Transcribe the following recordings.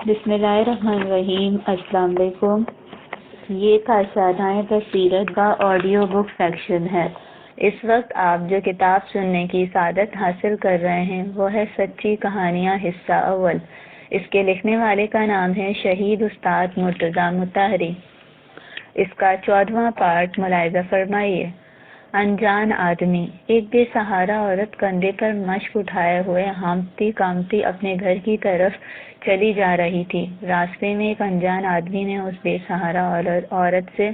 بسم اللہ الرحمن الرحیم۔ السلام علیکم۔ یہ کاشانۂ بصیرت کا آڈیو بک سیکشن ہے۔ اس وقت آپ جو کتاب سننے کی سعادت حاصل کر رہے ہیں وہ ہے سچی کہانیاں حصہ اول۔ اس کے لکھنے والے کا نام ہے شہید استاد مرتضیٰ مطہری۔ اس کا 14واں پارٹ ملاحظہ فرمائیے۔ انجان آدمی۔ ایک بے سہارا عورت کندھے پر مشق اٹھائے ہوئے ہامتی کامتی اپنے گھر کی طرف چلی جا رہی تھی۔ راستے میں ایک انجان آدمی نے اس بے سہارا عورت سے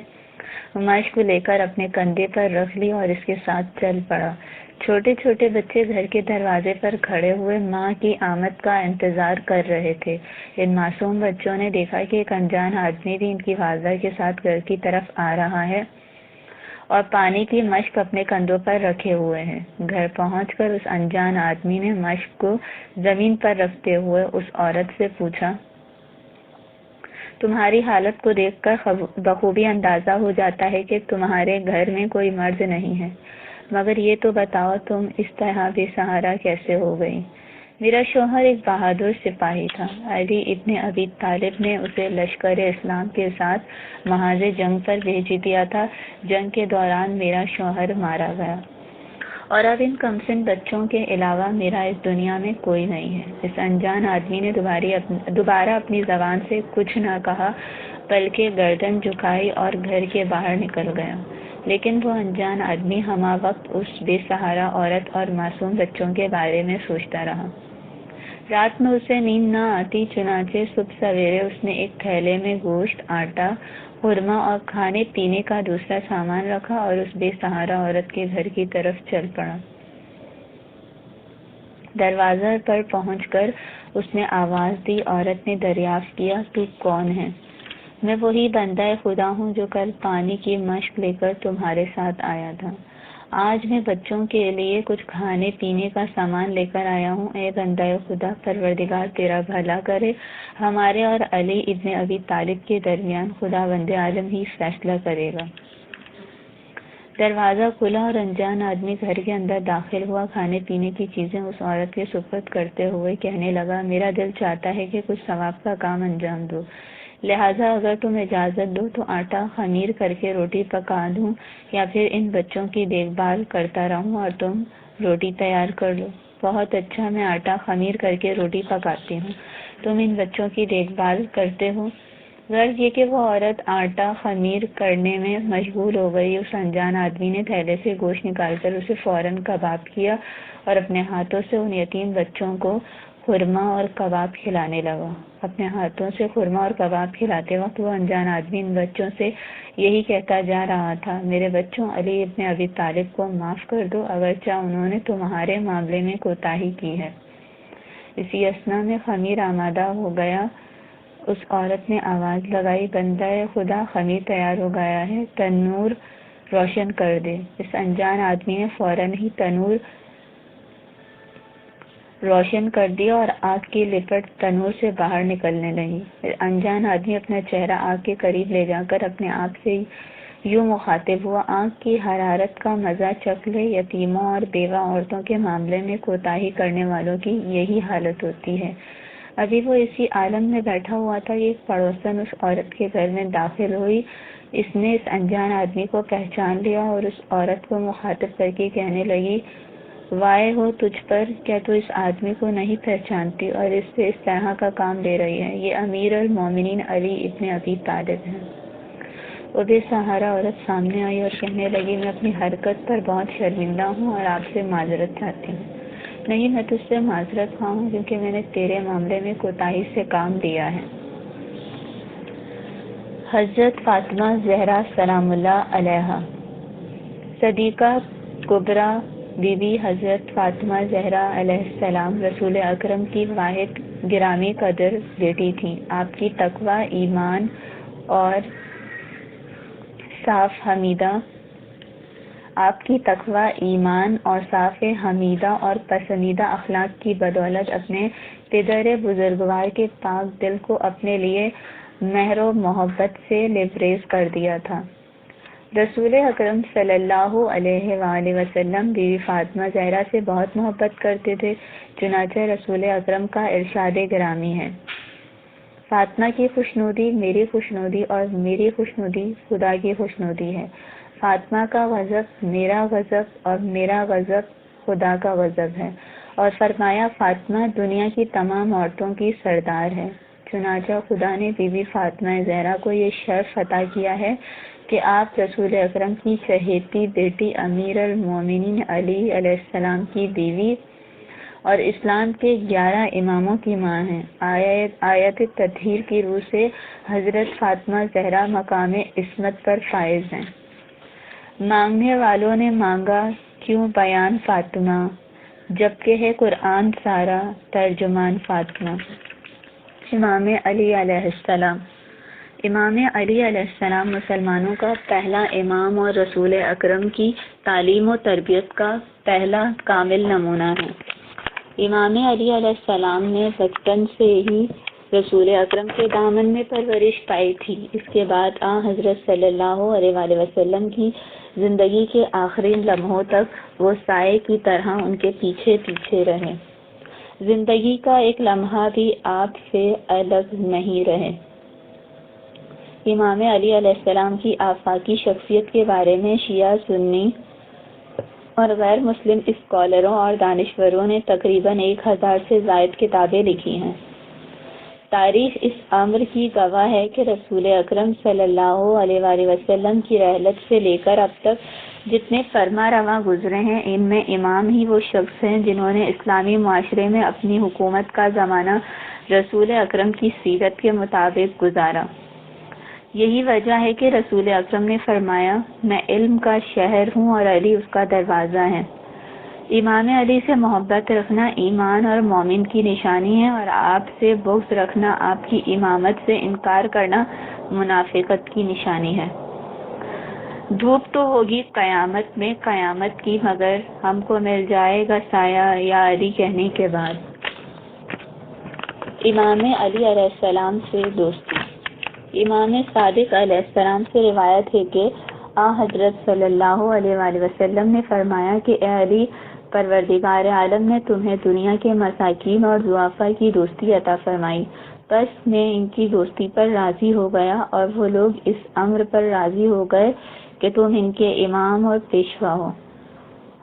مشق لے کر اپنے کندھے پر رکھ لی اور اس کے ساتھ چل پڑا۔ چھوٹے چھوٹے بچے گھر کے دروازے پر کھڑے ہوئے ماں کی آمد کا انتظار کر رہے تھے۔ ان معصوم بچوں نے دیکھا کہ ایک انجان آدمی بھی ان کی والدہ کے ساتھ گھر کی طرف آ رہا ہے اور پانی کی مشق اپنے کندھوں پر رکھے ہوئے ہے۔ گھر پہنچ کر اس انجان آدمی نے مشق کو زمین پر رکھتے ہوئے اس عورت سے پوچھا، تمہاری حالت کو دیکھ کر بخوبی اندازہ ہو جاتا ہے کہ تمہارے گھر میں کوئی مرد نہیں ہے، مگر یہ تو بتاؤ تم اس طرح بے سہارا کیسے ہو گئی؟ میرا شوہر ایک بہادر سپاہی تھا۔ علی ابن ابی طالب نے اسے لشکر اسلام کے ساتھ محاذ جنگ پر بھیج دیا تھا۔ جنگ کے دوران میرا شوہر مارا گیا اور اب ان کمسن بچوں کے علاوہ میرا اس دنیا میں کوئی نہیں ہے۔ اس انجان آدمی نے دوبارہ اپنی زبان سے کچھ نہ کہا بلکہ گردن جھکائی اور گھر کے باہر نکل گیا۔ لیکن وہ انجان آدمی ہمہ وقت اس بے سہارا عورت اور معصوم بچوں کے بارے میں سوچتا رہا۔ رات میں اسے نیند نہ آتی، چنانچہ صبح سویرے اس نے ایک تھیلے میں گوشت، آٹا، خورمہ اور کھانے پینے کا دوسرا سامان رکھا اور اس بے سہارا عورت کے گھر کی طرف چل پڑا۔ دروازہ پر پہنچ کر اس نے آواز دی۔ عورت نے دریافت کیا، تو کون ہے؟ میں وہی بندہ خدا ہوں جو کل پانی کی مشق لے کر تمہارے ساتھ آیا تھا۔ آج میں بچوں کے لیے کچھ کھانے پینے کا سامان لے کر آیا ہوں۔ اے بندہ خدا، پروردگار تیرا بھلا کرے۔ ہمارے اور علی ابن ابی طالب کے درمیان خداوند عالم ہی فیصلہ کرے گا۔ دروازہ کھلا اور انجان آدمی گھر کے اندر داخل ہوا۔ کھانے پینے کی چیزیں اس عورت کے سپرد کرتے ہوئے کہنے لگا، میرا دل چاہتا ہے کہ کچھ ثواب کا کام انجام دو، لہٰذا اگر تم اجازت دو تو آٹا خمیر کر کے روٹی پکا دوں، یا پھر ان بچوں کی دیکھ بھال کرتا رہوں اور تم روٹی تیار کر لو۔ بہت اچھا، میں آٹا خمیر کر کے روٹی پکاتی ہوں، تم ان بچوں کی دیکھ بھال کرتے ہو۔ غرض یہ کہ وہ عورت آٹا خمیر کرنے میں مشغول ہو گئی۔ اس انجان آدمی نے تھیلے سے گوشت نکال کر اسے فوراً کباب کیا اور اپنے ہاتھوں سے ان یتیم بچوں کو خورمہ اور کباب کھلانے لگا۔ اپنے ہاتھوں سے خورمہ اور کباب کھلاتے وقت وہ انجان آدمی ان بچوں سے یہی کہتا جا رہا تھا، میرے بچوں، علی ابن ابی طالب کو معاف کر دو، اگرچہ انہوں نے تمہارے معاملے میں کوتاہی کی ہے۔ اسی اثنا میں خمیر آمادہ ہو گیا۔ اس عورت نے آواز لگائی، بندہ خدا، خمیر تیار ہو گیا ہے، تنور روشن کر دے۔ اس انجان آدمی نے فوراً ہی تنور روشن کر دیا اور آگ کی لپٹ تنور سے باہر نکلنے لگی۔ انجان آدمی اپنا چہرہ آگ کے قریب لے جا کر اپنے آپ سے یوں مخاطب ہوا، آگ کی حرارت کا مزہ چکھ لے، یتیموں اور بیوہ عورتوں کے معاملے میں کوتاہی کرنے والوں کی یہی حالت ہوتی ہے۔ ابھی وہ اسی عالم میں بیٹھا ہوا تھا، ایک پڑوسن اس عورت کے گھر میں داخل ہوئی۔ اس نے اس انجان آدمی کو پہچان لیا اور اس عورت کو مخاطب کر کے کہنے لگی، وائے ہو تجھ پر، کیا تو اس آدمی کو نہیں پہچانتی اور اس سے اس طرح کا کام لے رہی ہے؟ یہ امیر المومنین علی ابن ابی طالب ہے۔ وہ بے سہارا عورت سامنے آئی اور کہنے لگی، میں اپنی حرکت پر بہت شرمندہ ہوں اور آپ سے معذرت چاہتی ہوں۔ نہیں، میں تجھ سے معذرت خواہ ہوں کیونکہ میں نے تیرے معاملے میں کوتاہی سے کام لیا ہے۔ حضرت فاطمہ زہرا سلام اللہ علیہا، صدیقہ کبریٰ بی بی حضرت فاطمہ زہرا علیہ السلام رسول اکرم کی واحد گرامی قدر بیٹی تھیں۔ آپ کی تقویٰ، ایمان اور صاف حمیدہ اور پسندیدہ اخلاق کی بدولت اپنے پدر بزرگوار کے پاک دل کو اپنے لیے مہر و محبت سے لبریز کر دیا تھا۔ رسول اکرم صلی اللہ علیہ وآلہ وسلم بی بی فاطمہ زہرا سے بہت محبت کرتے تھے، چنانچہ رسول اکرم کا ارشاد گرامی ہے، فاطمہ کی خوشنودی میری خوشنودی اور میری خوشنودی خدا کی خوشنودی ہے۔ فاطمہ کا غضب میرا غضب اور میرا غضب خدا کا غضب ہے۔ اور فرمایا فاطمہ دنیا کی تمام عورتوں کی سردار ہے۔ چنانچہ خدا نے بی بی فاطمہ زہرا کو یہ شرف عطا کیا ہے کہ آپ رسول اکرم کی چہیتی بیٹی امیر المومنین علی علیہ السلام کی بیوی اور اسلام کے 11 اماموں کی ماں ہیں۔ آیت تطہیر کی روح سے حضرت فاطمہ زہرا مقام عصمت پر فائز ہیں۔ مانگنے والوں نے مانگا کیوں بیان فاطمہ، جبکہ ہے قرآن سارا ترجمان فاطمہ۔ امام علی علیہ السلام۔ امام علی علیہ السلام مسلمانوں کا پہلا امام اور رسول اکرم کی تعلیم و تربیت کا پہلا کامل نمونہ ہے۔ امام علی علیہ السلام نے بچپن سے ہی رسول اکرم کے دامن میں پرورش پائی تھی۔ اس کے بعد حضرت صلی اللہ علیہ وآلہ وسلم کی زندگی کے آخری لمحوں تک وہ سائے کی طرح ان کے پیچھے پیچھے رہے۔ زندگی کا ایک لمحہ بھی آپ سے الگ نہیں رہے۔ امام علی علیہ السلام کی آفاقی شخصیت کے بارے میں شیعہ، سنی اور غیر مسلم اسکالروں اور دانشوروں نے تقریباً 1000 سے زائد کتابیں لکھی ہیں۔ تاریخ اس امر کی گواہ ہے کہ رسول اکرم صلی اللہ علیہ وآلہ وسلم کی رحلت سے لے کر اب تک جتنے فرما رواں گزرے ہیں، ان میں امام ہی وہ شخص ہیں جنہوں نے اسلامی معاشرے میں اپنی حکومت کا زمانہ رسول اکرم کی سیرت کے مطابق گزارا۔ یہی وجہ ہے کہ رسول اکرم نے فرمایا میں علم کا شہر ہوں اور علی اس کا دروازہ ہے۔ امام علی سے محبت رکھنا ایمان اور مومن کی نشانی ہے، اور آپ سے بغض رکھنا، آپ کی امامت سے انکار کرنا منافقت کی نشانی ہے۔ دھوپ تو ہوگی قیامت میں قیامت کی، مگر ہم کو مل جائے گا سایہ یا علی کہنے کے بعد۔ امام علی علیہ السلام سے دوستی۔ امام صادق علیہ السلام سے روایت ہے کہ حضرت صلی اللہ علیہ وآلہ وسلم نے فرمایا کہ اے علی، پروردگار عالم نے تمہیں دنیا کے مساکین اور ضعفاء کی دوستی عطا فرمائی، بس میں ان کی دوستی پر راضی ہو گیا، اور وہ لوگ اس امر پر راضی ہو گئے کہ تم ان کے امام اور پیشوا ہو۔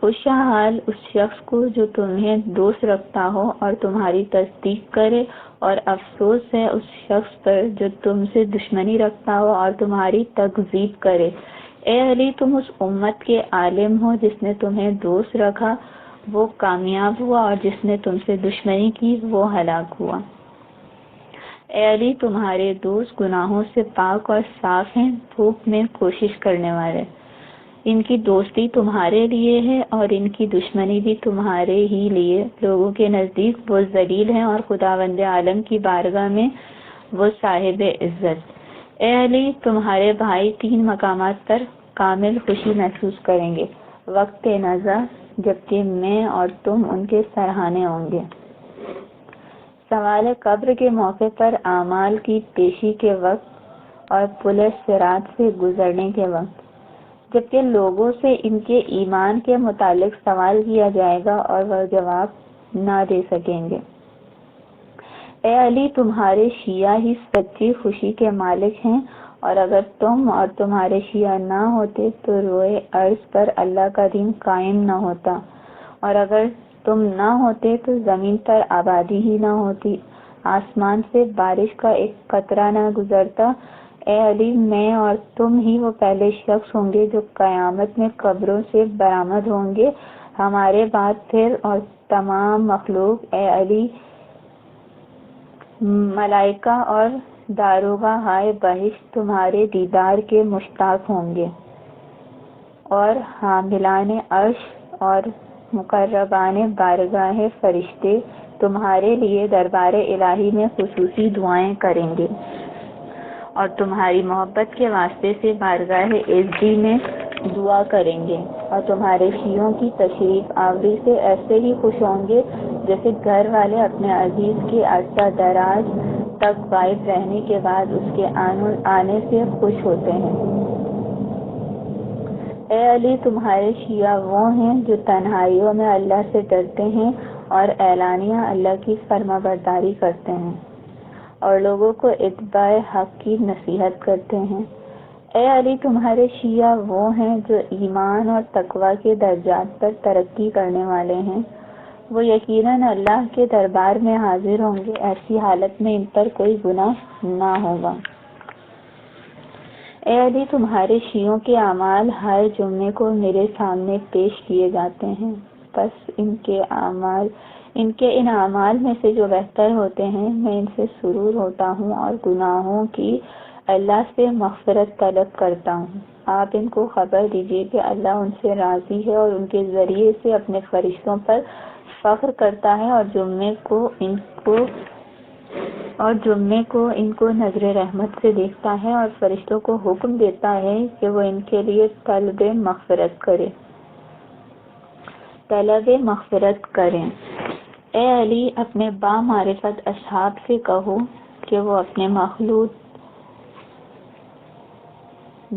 خوشحال اس شخص کو جو تمہیں دوست رکھتا ہو اور تمہاری تصدیق کرے، اور افسوس ہے اس شخص پر جو تم سے دشمنی رکھتا ہو اور تمہاری تکذیب کرے۔ اے علی، تم اس امت کے عالم ہو، جس نے تمہیں دوست رکھا وہ کامیاب ہوا، اور جس نے تم سے دشمنی کی وہ ہلاک ہوا۔ اے علی، تمہارے دوست گناہوں سے پاک اور صاف ہیں، دھوپ میں کوشش کرنے والے۔ ان کی دوستی تمہارے لیے ہے اور ان کی دشمنی بھی تمہارے ہی لیے۔ لوگوں کے نزدیک وہ ذلیل ہیں اور خداوند عالم کی بارگاہ میں وہ صاحب عزت۔ اے علی، تمہارے بھائی 3 مقامات پر کامل خوشی محسوس کریں گے: وقت نزع، جبکہ میں اور تم ان کے سرہانے ہوں گے; سوال قبر کے موقع پر اعمال کی پیشی کے وقت اور پل صراط سے گزرنے کے وقت، جبکہ لوگوں سے ان کے ایمان کے متعلق سوال کیا جائے گا اور وہ جواب نہ دے سکیں گے۔ اے علی، تمہارے شیعہ ہی سچی خوشی کے مالک ہیں، اور اگر تم اور تمہارے شیعہ نہ ہوتے تو روئے ارض پر اللہ کا دین قائم نہ ہوتا، اور اگر تم نہ ہوتے تو زمین پر آبادی ہی نہ ہوتی، آسمان سے بارش کا ایک قطرہ نہ گزرتا۔ اے علی، میں اور تم ہی وہ پہلے شخص ہوں گے جو قیامت میں قبروں سے برآمد ہوں گے، ہمارے بعد پھر اور تمام مخلوق اے علی، ملائکہ اور داروغہ ہائے بہشت تمہارے دیدار کے مشتاق ہوں گے، اور حاملان عرش اور مقربان بارگاہ فرشتے تمہارے لیے دربار الہی میں خصوصی دعائیں کریں گے، اور تمہاری محبت کے واسطے سے بارگاہ عزی میں دعا کریں گے، اور تمہارے شیعوں کی تشریف آوری سے ایسے ہی خوش ہوں گے جیسے گھر والے اپنے عزیز کے عرصہ دراز تک غائب رہنے کے بعد اس کے آنے سے خوش ہوتے ہیں۔ اے علی، تمہارے شیعہ وہ ہیں جو تنہائیوں میں اللہ سے ڈرتے ہیں اور اعلانیہ اللہ کی فرما برداری کرتے ہیں، اور لوگوں کو اتباع حق کی نصیحت کرتے ہیں۔ اے علی، تمہارے شیعہ وہ ہیں جو ایمان اور تقوی کے درجات پر ترقی کرنے والے ہیں، وہ یقیناً اللہ کے دربار میں حاضر ہوں گے، ایسی حالت میں ان پر کوئی گناہ نہ ہوگا۔ اے علی، تمہارے شیعوں کے اعمال ہر جمعے کو میرے سامنے پیش کیے جاتے ہیں، پس ان کے ان اعمال میں سے جو بہتر ہوتے ہیں میں ان سے سرور ہوتا ہوں اور گناہوں کی اللہ سے مغفرت طلب کرتا ہوں۔ آپ ان کو خبر دیجیے کہ اللہ ان سے راضی ہے اور ان کے ذریعے سے اپنے فرشتوں پر فخر کرتا ہے، اور جمعے کو ان کو نظر رحمت سے دیکھتا ہے اور فرشتوں کو حکم دیتا ہے کہ وہ ان کے لیے طلب مغفرت کریں۔ اے علی، اپنے بامعرفت اصحاب سے کہو کہ وہ اپنے مخلوط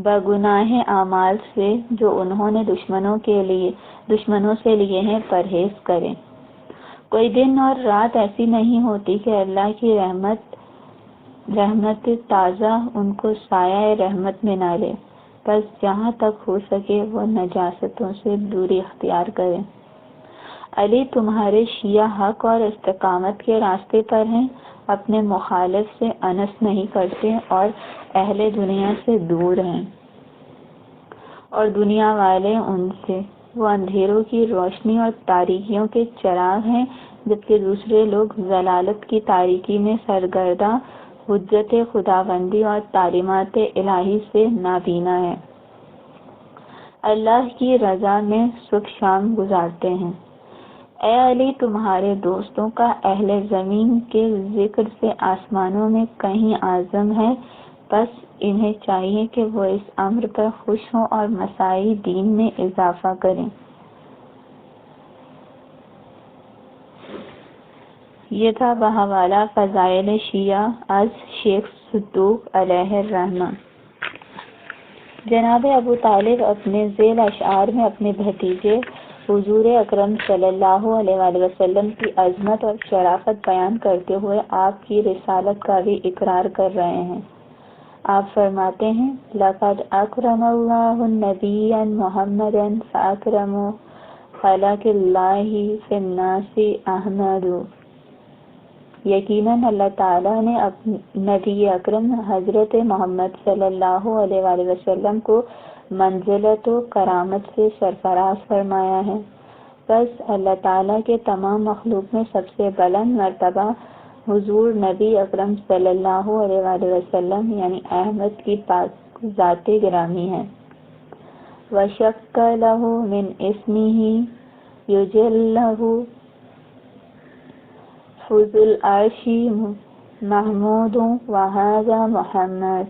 بگناہ اعمال سے جو انہوں نے دشمنوں سے لیے ہیں پرہیز کریں۔ کوئی دن اور رات ایسی نہیں ہوتی کہ اللہ کی رحمت تازہ ان کو سایہ رحمت میں نہ لے، بس جہاں تک ہو سکے وہ نجاستوں سے دوری اختیار کریں۔ علی، تمہارے شیعہ حق اور استقامت کے راستے پر ہیں، اپنے مخالف سے انس نہیں کرتے اور اہل دنیا سے دور ہیں، اور دنیا والے ان سے۔ وہ اندھیروں کی روشنی اور تاریکیوں کے چراغ ہیں، جبکہ دوسرے لوگ ضلالت کی تاریکی میں سرگرداں حجت خداوندی اور تعلیمات الہی سے نابینا ہیں، اللہ کی رضا میں صبح شام گزارتے ہیں۔ اے علی، تمہارے دوستوں کا اہل زمین کے ذکر سے آسمانوں میں کہیں اعظم ہے، بس انہیں چاہیے کہ وہ اس امر پر خوش ہوں اور مساعی دین میں اضافہ کریں۔ یہ تھا بحوالہ فضائل شیعہ از شیخ صدوق علیہ الرحمہ۔ جناب ابو طالب اپنے ذیل اشعار میں اپنے بھتیجے حضور اکرم صلی اللہ علیہ وآلہ وسلم کی عظمت اور شرافت بیان کرتے ہوئے آپ کی رسالت کا بھی اقرار کر رہے ہیں۔ آپ فرماتے ہیں، لَقَدْ أَكْرَمَ اللَّهُ النَّبِيَّ مُحَمَّدًا فَأَكْرَمُ خَلْقِ اللَّهِ فِي النَّاسِ أَحْمَدُ۔ یقیناً اللہ تعالیٰ نے نبی اکرم حضرت محمد صلی اللہ علیہ وآلہ وسلم کو منزلت و کرامت سے سرفراز فرمایا ہے، بس اللہ تعالیٰ کے تمام مخلوق میں سب سے بلند مرتبہ حضور نبی اکرم صلی اللہ علیہ وآلہ وسلم یعنی احمد کی پاک ذات گرامی ہے۔ وَشَكَّ لَهُ مِنْ اسْمِهِ يُجَلَّهُ فُذُو الْعَرْشِ محمود وَهَذَا محمد۔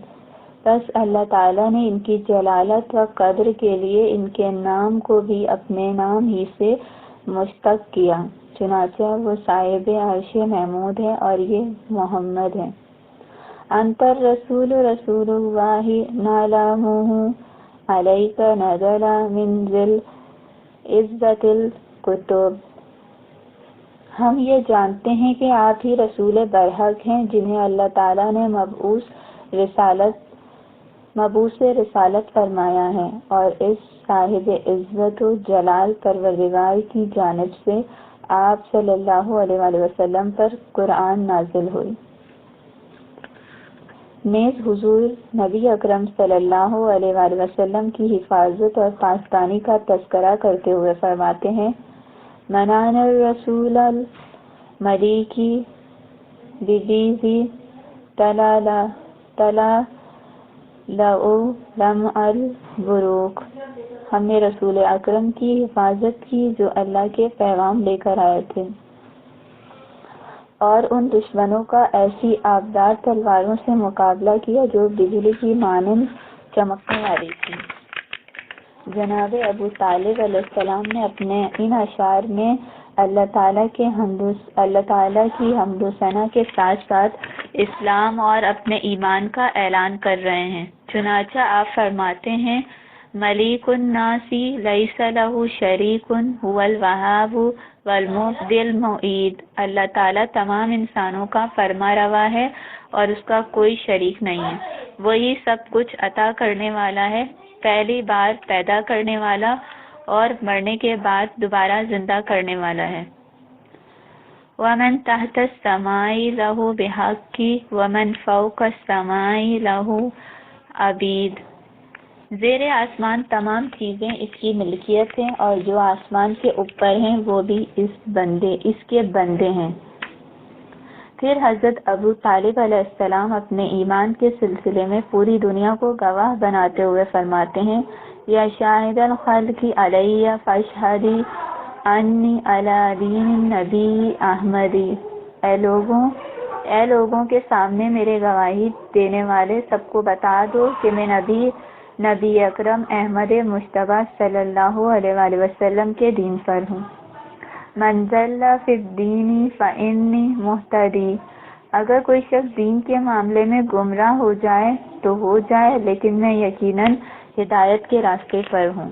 بس اللہ تعالیٰ نے ان کی جلالت و قدر کے لیے ان کے نام کو بھی اپنے نام ہی سے مشتق کیا، چنانچہ وہ صاحب عرش محمود ہے اور یہ محمد ہے۔ انت الرسول رسول اللہ نعلمہ علیک نزل من ذی العزت الکتب۔ ہم یہ جانتے ہیں کہ آپ ہی رسول برحق ہیں جنہیں اللہ تعالیٰ نے مبعوث رسالت فرمایا ہے، اور اس صاحب عزت و جلال پروردگار کی جانب سے آپ صلی اللہ علیہ وآلہ وسلم پر قرآن نازل ہوئی۔ نیز حضور نبی اکرم صلی اللہ علیہ وآلہ وسلم کی حفاظت اور پاسدانی کا تذکرہ کرتے ہوئے فرماتے ہیں، منان الرسول الملیکی ببیزی تلا لعو لمع البروق۔ ہم نے رسول اکرم کی حفاظت کی جو اللہ کے پیغام لے کر آئے تھے، اور ان دشمنوں کا ایسی آبدار تلواروں سے مقابلہ کیا جو بجلی کی مانند چمکنے والی تھی۔ جناب ابو طالب علیہ السلام نے اپنے ان اشعار میں اللہ تعالیٰ کی حمد و ثنا کے ساتھ ساتھ اسلام اور اپنے ایمان کا اعلان کر رہے ہیں۔ چنانچہ آپ فرماتے ہیں، ملیک الناس لیس لہ شریک هو الوہاب والمبدی المعید۔ اللہ تعالیٰ تمام انسانوں کا فرما روا ہے اور اس کا کوئی شریک نہیں ہے۔ وہی سب کچھ عطا کرنے والا ہے، پہلی بار پیدا کرنے والا اور مرنے کے بعد دوبارہ زندہ کرنے والا ہے۔ وَمَن تَحْتَ السَّمَاءِ لَهُ بِحَقِّ وَمَن فَوْقَ السَّمَاءِ لَهُ عَبِيدٌ۔ زیر آسمان تمام چیزیں اس کی ملکیت ہیں، اور جو آسمان کے اوپر ہیں وہ بھی اس کے بندے ہیں۔ پھر حضرت ابو طالب علیہ السلام اپنے ایمان کے سلسلے میں پوری دنیا کو گواہ بناتے ہوئے فرماتے ہیں، یا شاہد الخلق علیہ فاشہدی انی علی دین النبی احمدی۔ اے لوگوں کے سامنے میرے گواہی دینے والے سب کو بتا دو کہ میں نبی اکرم احمد مجتبیٰ صلی اللہ علیہ وآلہ وسلم کے دین پر ہوں۔ من ضل فی الدین فانی مہتدی۔ اگر کوئی شخص دین کے معاملے میں گمراہ ہو جائے تو ہو جائے، لیکن میں یقیناً ہدایت کے راستے پر ہوں۔